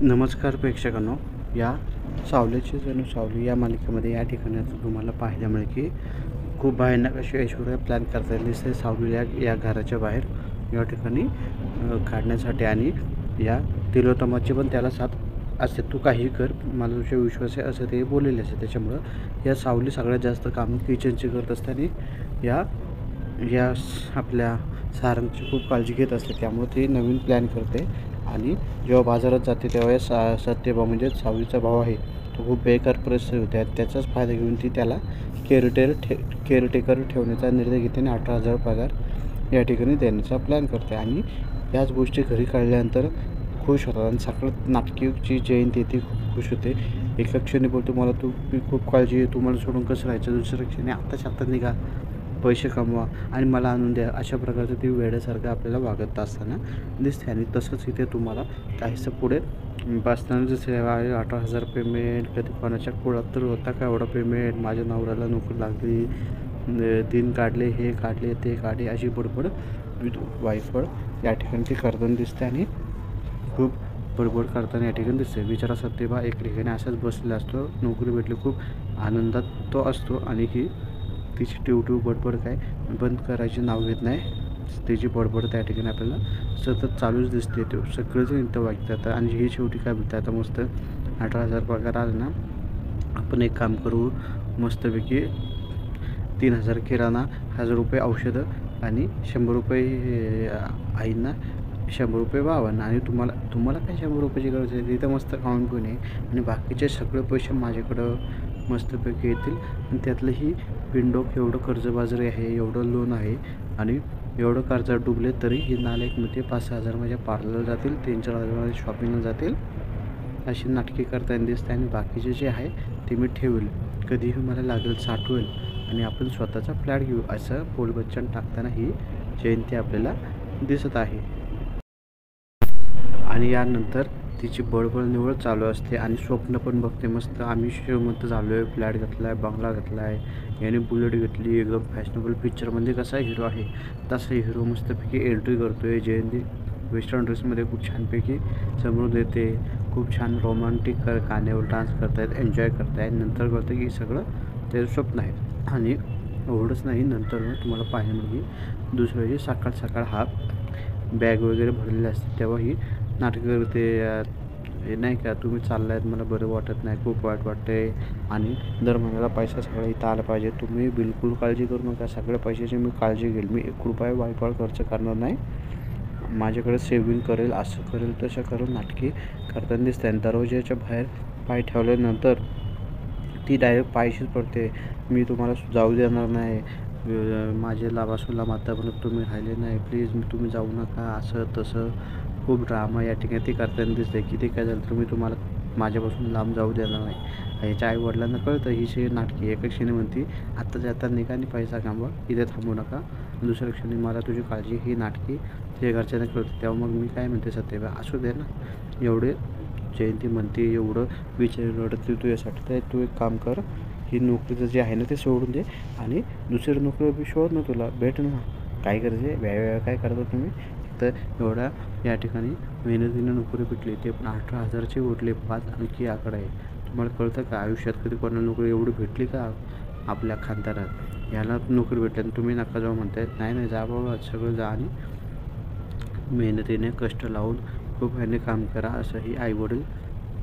नमस्कार प्रेक्षकांनो, या सावलीची जणू सावली या मालिकेमध्ये या ठिकाणी आता तुम्हाला पाहायला मिळेल की खूप भयानक अशी ऐश्वर्या प्लॅन करता येईल दिसते सावलीला या घराच्या बाहेर या ठिकाणी काढण्यासाठी. आणि या तिलोत्तमाची पण त्याला साथ असते, तू काही कर, मला तुझ्या विश्वास आहे असं ते बोललेले असते. त्याच्यामुळं या सावली सगळ्यात जास्त कामं किचनची करत असते आणि या या आपल्या सारंगची खूप काळजी घेत असते. त्यामुळे ती नवीन प्लॅन करते आणि जेव्हा बाजारात जाते तेव्हा या सत्यभाऊ म्हणजे सावलीचा भाऊ आहे, तो खूप बेकार परिस्थिती होते. त्याचाच फायदा घेऊन ती त्याला केअरटेकर ठेवण्याचा निर्णय घेते आणि 18,000 पगार या ठिकाणी देण्याचा प्लॅन करते. आणि याच गोष्टी घरी कळल्यानंतर खुश होतात आणि सगळं नाटकीची जयंती ती खूप खुश होते. एका क्षणी बोलतो, मला मी खूप काळजी आहे, तू मला सोडून कसं राहायचं. दुसऱ्या क्षणी आत्ताच्या आत्ता निघा, पैसे कमवा आणि मला आणून द्या. अशा प्रकारचं ती वेड्यासारखं आपल्याला वागत असताना दिसते. आणि तसंच इथे तुम्हाला काहीसं पुढे बसताना जसे 18,000 पेमेंट, कधी कोणाच्या कुळात तर होता का एवढा पेमेंट, माझ्या नवऱ्याला नोकरी लागली, दिन काढले, हे काढले, ते काढले, अशी बडबड वायफळ या ठिकाणी ती करताना दिसते. आणि खूप बडबड करताना या ठिकाणी दिसते. बिचारा सत्यभा एक ठिकाणी असाच बसलेला असतो, नोकरी भेटली, खूप आनंदात तो असतो. आणि ही तिची टिवटिव बडबड काय बंद करायची नाव घेत नाही. तिची बडबड त्या ठिकाणी आपल्याला सतत चालूच दिसते. तो सगळेजण इथं वागतात. आणि हे शेवटी काय बोलतात, आता मस्त 18,000 पगार आला ना, आपण एक काम करू, मस्तपैकी 3,000 किराणा, 1,000 रुपये औषधं आणि 100 रुपये आईंना, 100 रुपये बाबांना. आणि तुम्हाला काय 100 रुपयाची गरज आहे, तिथं मस्त खाऊन पिऊन आहे. आणि बाकीचे सगळे पैसे माझ्याकडं मस्तपैकी येतील. आणि त्यातलंही पिंडोक एवढं कर्जबाजारी आहे, एवढं लोन आहे आणि एवढं कर्जात डुबले तरी ही नालायकमध्ये 5,000 माझ्या पार्लरला जातील, 3-4,000 माझ्या शॉपिंगला जातील, अशी नाटके करताना दिसते. आणि बाकीचे जे आहे ते मी ठेवेल, कधीही मला लागेल साठवेल आणि आपण स्वतःचा फ्लॅट घेऊ, असं बोलबच्चन टाकताना ही जयंती आपल्याला दिसत आहे. आणि यानंतर तिची बळबळ निवळ चालू असते आणि स्वप्न पण बघते, मस्त आम्ही श्रीमंत झालो आहे, फ्लॅट घेतला आहे, बंगला घेतला आहे, याने बुलेट घेतली, एकदम फॅशनेबल पिक्चरमध्ये कसा हिरो आहे तसा हिरो मस्तपैकी एंट्री करतो आहे. जयंती वेस्टर्न ड्रेसमध्ये खूप छानपैकी समोर देते, खूप छान रोमॅन्टिक गाण्यावर डान्स करतायत, एन्जॉय करतायत. नंतर कळतं की सगळं ते स्वप्न आहे. आणि एवढंच नाही, नंतर तुम्हाला पाहायला मिळेल दुसऱ्या दिवशी सकाळ सकाळ हा बॅग वगैरे भरलेली असते, तेव्हा ही नाटकं करते, हे नाही का, तुम्ही चाललायत, मला बरं वाटत नाही, खूप वाईट वाटते आणि दर महिन्याला पैसा सगळा इथं आला पाहिजे, तुम्ही बिलकुल काळजी करू नका, सगळ्या पैशाची मी काळजी घेईल, मी 1 रुपया वायफळ खर्च करणार नाही, माझ्याकडे सेव्हिंग करेल, असं करेल तसं करून नाटकी करताना दिसते. आणि दरवाजाच्या बाहेर पाय ठेवल्यानंतर ती डायरेक्ट पायशीच पडते, मी तुम्हाला जाऊ देणार नाही, माझे लाभासूला मातापर्यंत तुम्ही राहिले नाही, प्लीज तुम्ही जाऊ नका, असं तसं खूप ड्रामा या ठिकाणी ती करताना दिसते. किती काय झालं तर मी तुम्हाला माझ्यापासून लांब जाऊ देणार नाही. ह्याच्या आईवडिलांना कळतं ही नाटकी. एका क्षणी म्हणते, आत्ता जाता निघा आणि पैसा कमवा, इथे थांबू नका. दुसऱ्या क्षणी मला तुझी काळजी, ही नाटकी ते घरच्यांना कळतं. तेव्हा मग मी काय म्हणते, सत्यभा असू दे ना, एवढे जयंती म्हणते, एवढं विचार रडते तू यासाठी, तर तू एक काम कर, ही नोकरीचं जे आहे ना ते सोडून दे आणि दुसरी नोकरी शोध ना, तुला भेट ना, काय करायचे वेळा काय करता तुम्ही. तर एवढा या ठिकाणी मेहनतीनं नोकरी भेटली, ते पण 18,000ची उठले, 5 आणखी आकडा आहे. तुम्हाला कळतं का आयुष्यात कधी कोणाला नोकरी एवढी भेटली का आपल्या खानदारात, याला नोकरी भेटली आणि तुम्ही नका जाऊ म्हणताय. नाही जा बाबा, सगळं जा आणि मेहनतीने कष्ट लावून खूप ह्याने काम करा, असंही आईवडील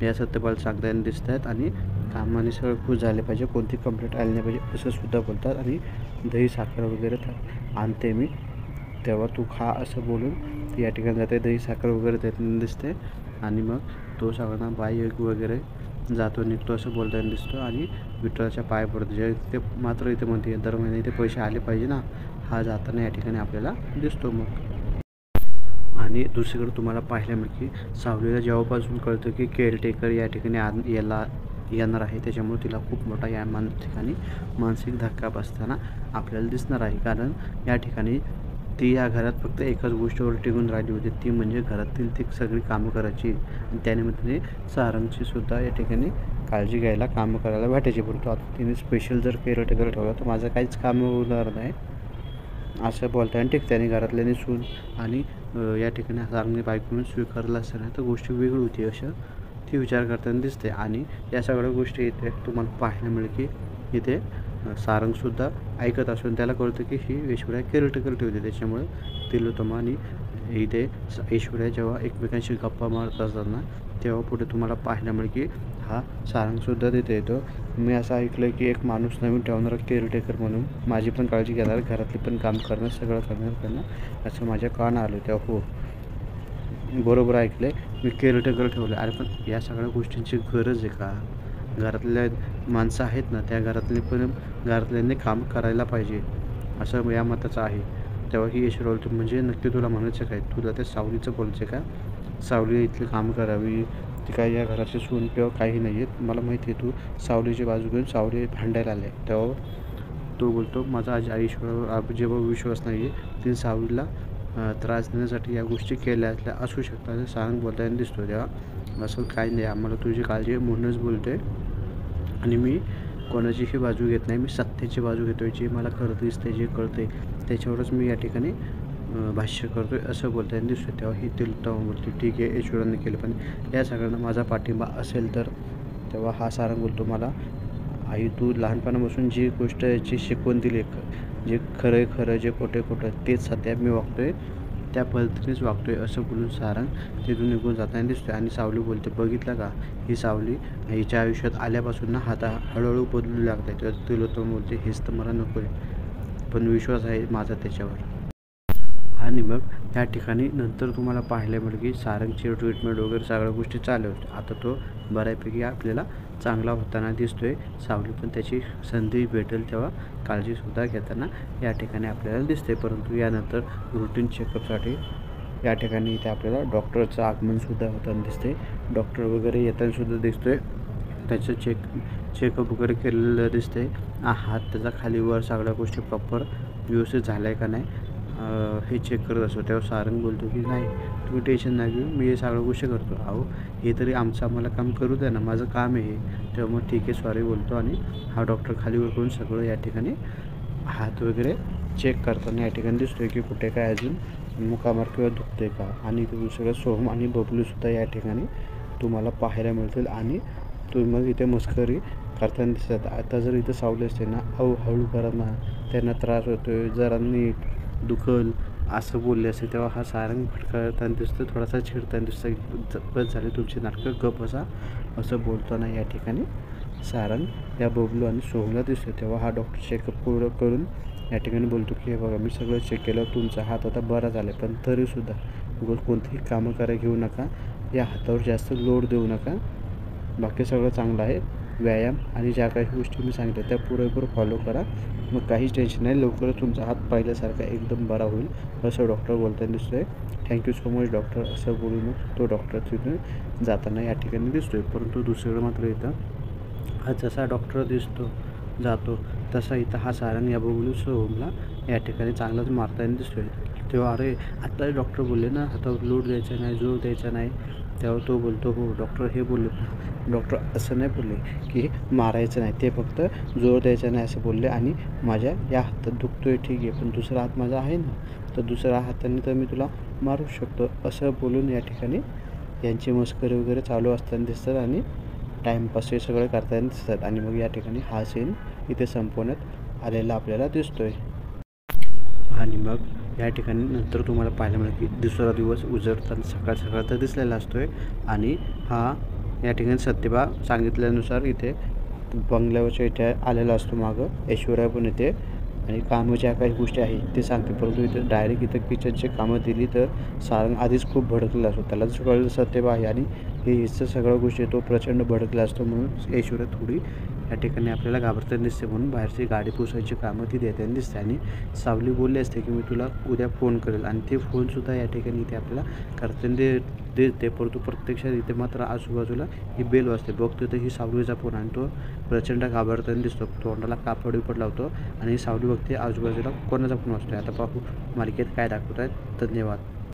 या सत्यपाल सांगताना दिसत आहेत. आणि कामाने सगळं खुश झाले पाहिजे, कोणती कंप्लेंट आली नाही पाहिजे असं सुद्धा बोलतात. आणि दही साखर वगैरे आणते मी, तेव्हा तू खा, असं बोलून या ठिकाणी जाते, दही साखर वगैरे देताना दिसते. आणि मग तो सगळ्यांना बाई वगैरे जातो निघतो असं बोलताना दिसतो. आणि विठ्ठलाच्या पाय पडतो. जे ते मात्र इथे म्हणते, दर महिने इथे पैसे आले पाहिजे ना, हा जाताना या ठिकाणी आपल्याला दिसतो. मग आणि दुसरीकडे तुम्हाला पाहायला मिळेल की सावलीला जेव्हापासून कळतं की केअरटेकर या ठिकाणी याला येणार आहे, त्याच्यामुळे तिला खूप मोठा या ठिकाणी मानसिक धक्का बसताना आपल्याला दिसणार आहे. कारण या ठिकाणी ती या घरात फक्त एकाच गोष्टीवर टिकून राहिली होती, ती म्हणजे घरातील ती सगळी कामं करायची आणि त्यानिमित्ताने सारंगची सुद्धा या ठिकाणी काळजी घ्यायला, कामं करायला भेटायची. परंतु आता तिने स्पेशल जर केअरटेकर ठेवला तर माझं काहीच काम होणार नाही, असं बोलताना ठीक. त्याने घरातल्याने सून आणि या ठिकाणी सारंगने बायको म्हणून स्वीकारलं असताना तर गोष्ट वेगळी होती. असं ती विचार करताना दिसते. आणि या सगळ्या गोष्टी इथे तुम्हाला पाहायला मिळेल की इथे सारंगसुद्धा ऐकत असून त्याला कळतं की ही ऐश्वर्या केअरटेकर ठेवते. त्याच्यामुळे तिलोत्तमा आणि इथे ऐश्वर्या जेव्हा एकमेकांशी गप्पा मारत असताना तेव्हा पुढे तुम्हाला पाहायला मिळेल की हा सारंगसुद्धा तिथे येतो. मी असं ऐकलं की एक माणूस नवीन ठेवणारा केअरटेकर म्हणून माझी पण काळजी घेणार, घरातली पण काम करणं, सगळं करणार असं माझ्या कानावर आलं. तेव्हा हो, बरोबर ऐकलं आहे, मी केअरटेकर ठेवलं. अरे पण या सगळ्या गोष्टींची गरज आहे का? घरातल्या माणसं आहेत ना, त्या घरातल्यांनी काम करायला पाहिजे असं या मताचं आहे. तेव्हा ही ऐश्वर्या बोलतो, म्हणजे नक्की तुला म्हणायचं काय? तुला त्या सावलीचं बोलायचं का? सावली इथली काम करावी, ती काय या घराची सून किंवा काही नाही आहे. मला माहिती आहे तू सावलीची बाजू घेऊन सावली भांडायला आले. तेव्हा तो बोलतो, माझा आज ऐश्वर्यावर जेव्हा विश्वास नाही आहे, तिने सावलीला त्रास देण्यासाठी या गोष्टी केल्या असू शकतात असं सारंग बोलताना दिसतो. तेव्हा असं काही नाही, आम्हाला तुझी काळजी आहे म्हणूनच बोलतो आहे आणि मी कोणाचीही बाजू घेत नाही. मी सत्याची बाजू घेतो आहे. जे मला खरं दिसते, जे कळते त्याच्यावरच मी या ठिकाणी भाष्य करतो आहे असं बोलताना दिसतो. तेव्हा ही तिलोत्तमा बोलते, ठीक आहे ऐश्वर्याने केलं, पण या सगळ्यांना माझा पाठिंबा असेल तर. तेव्हा हा सारंग बोलतो, मला आई तू लहानपणापासून जी गोष्टची शिकवण दिली, जे खरं जे खोटं तेच सध्या मी वागतो आहे, त्या पद्धतीनेच वागतो आहे असं बोलून सारंग तिथून निघून जाताना दिसतो. आणि सावली बोलते, बघितलं का, ही सावली हिच्या आयुष्यात आल्यापासून ना हाता हळूहळू बदलू लागत आहे. तेव्हा तिलोत्तमा बोलते, हेच तर मला नको आहे, पण विश्वास आहे माझा त्याच्यावर. आणि मग त्या ठिकाणी नंतर तुम्हाला पाहायला मिळेल की सारंगची ट्रीटमेंट वगैरे सगळ्या गोष्टी चालू होत्या. आता तो बऱ्यापैकी आपल्याला चांगला होताना दिसतो आहे. सावली पण त्याची संधी भेटेल तेव्हा काळजीसुद्धा घेताना या ठिकाणी आपल्याला दिसते. परंतु यानंतर रुटीन चेकअपसाठी या ठिकाणी इथे आपल्याला डॉक्टरचं आगमनसुद्धा होताना दिसते. डॉक्टर वगैरे येतानासुद्धा दिसतो आहे. त्याचं चेकअप वगैरे केलेलं दिसते. हात त्याचा खालीवर सगळ्या गोष्टी प्रॉपर व्यवस्थित झाल्या आहे का नाही हे चेक करत असतो. तेव्हा सारंग बोलतो की नाही तुम्ही टेन्शन नाही घेऊ, मी हे सगळ्या गोष्टी करतो. अहो हे तरी आम्हाला काम करू द्या ना, माझं काम आहे हे. तेव्हा मग ठीक आहे सॉरी बोलतो आणि हा डॉक्टर खालीवर करून सगळं या ठिकाणी हात वगैरे चेक करताना या ठिकाणी दिसतो आहे की कुठे काय अजून मुकामार किंवा दुखते का. आणि दुसरं सोहम आणि बबलूसुद्धा या ठिकाणी तुम्हाला पाहायला मिळतील. आणि तुम्ही मग इथे मस्करी करताना दिसतात. आता जर इथं सावली असते ना, अहो हळू करा ना, त्यांना त्रास होतो आहे, जरा नीट दुखल असं बोलले असते. तेव्हा हा सारंग भटकताना दिसतो, थोडासा चिडताना दिसतं, बस झाले तुमची नाटकं, गप बसा असं बोलताना या ठिकाणी सारंग या बबलू आणि सोहमला दिसतो. तेव्हा हा डॉक्टर चेकअप पूर्ण करून या ठिकाणी बोलतो की हे बघा मी सगळं चेक केलं, तुमचा हात आता बरा झाला आहे, पण तरीसुद्धा कोणतीही कामं करायला घेऊ नका, या हातावर जास्त लोड देऊ नका, बाकी सगळं चांगलं आहे. व्यायाम आणि ज्या काही गोष्टी मी सांगितल्या त्या पुरेपूर फॉलो करा, मग काहीच टेन्शन नाही, लवकरच तुमचा हात पहिल्यासारखा एकदम बरा होईल असं डॉक्टर बोलताना दिसतो आहे. थँक्यू सो मच डॉक्टर असं बोलून तो डॉक्टर तिथून जाताना या ठिकाणी दिसतो आहे. परंतु दुसरीकडे मात्र इथं हा जसा डॉक्टर जातो तसा इथं हा सारंग या बबलू सोहमला या ठिकाणी चांगलाच मारताना दिसतो आहे. तेव्हा अरे आत्ता डॉक्टर बोलले ना हातावर लोड द्यायचा नाही, जोर द्यायचा नाही. तेव्हा तो बोलतो, हो डॉक्टर हे बोलले, डॉक्टर असं नाही बोलले की मारायचं नाही, ते फक्त जोर द्यायचा नाही असं बोलले. आणि माझ्या या हातात दुखतो आहे ठीक आहे, पण दुसरा हात माझा आहे ना, तर दुसऱ्या हाताने तर मी तुला मारू शकतो असं बोलून या ठिकाणी यांची मस्करी वगैरे चालू असताना दिसतात आणि टाईमपास हे सगळं करताना दिसतात. आणि मग या ठिकाणी हा सीन इथे संपवण्यात आलेला आपल्याला दिसतो आहे. आणि मग या ठिकाणी नंतर तुम्हाला पाहायला मिळेल की दुसरा दिवस उजळताना सकाळ तर दिसलेला असतो आहे. आणि हा या ठिकाणी सत्यबा सांगितल्यानुसार इथे बंगल्यावरच्या इथे आलेला असतो. मागं ऐश्वर्या पण येते आणि कामं ज्या काही गोष्टी आहेत ते सांगते. परंतु इथे डायरेक्ट इथं किचनची कामं दिली तर सारंग आधीच खूप भडकलेला असतो. त्याला जसं कळलं सत्यबा आहे आणि हे हिचं सगळ्या गोष्टी तो प्रचंड भडकला असतो. म्हणून ऐश्वर्या थोडी या ठिकाणी आपल्याला घाबरताना दिसते, म्हणून बाहेरची गाडी पुसायची कामं ती देताना दिसते. आणि सावली बोलली असते की मी तुला उद्या फोन करेल, आणि ते फोनसुद्धा या ठिकाणी इथे आपल्याला करताना देते. परंतु प्रत्यक्षात इथे मात्र आजूबाजूला ही बेल वाजते. बघतो तर ही सावलीचा फोन आणि तो प्रचंड घाबरताना दिसतो. तोंडाला कापड विपड लावतो आणि सावली बघते आजूबाजूला कोणाचा फोन वाजतो. आता पाहू मालिकेत काय दाखवत आहेत. धन्यवाद.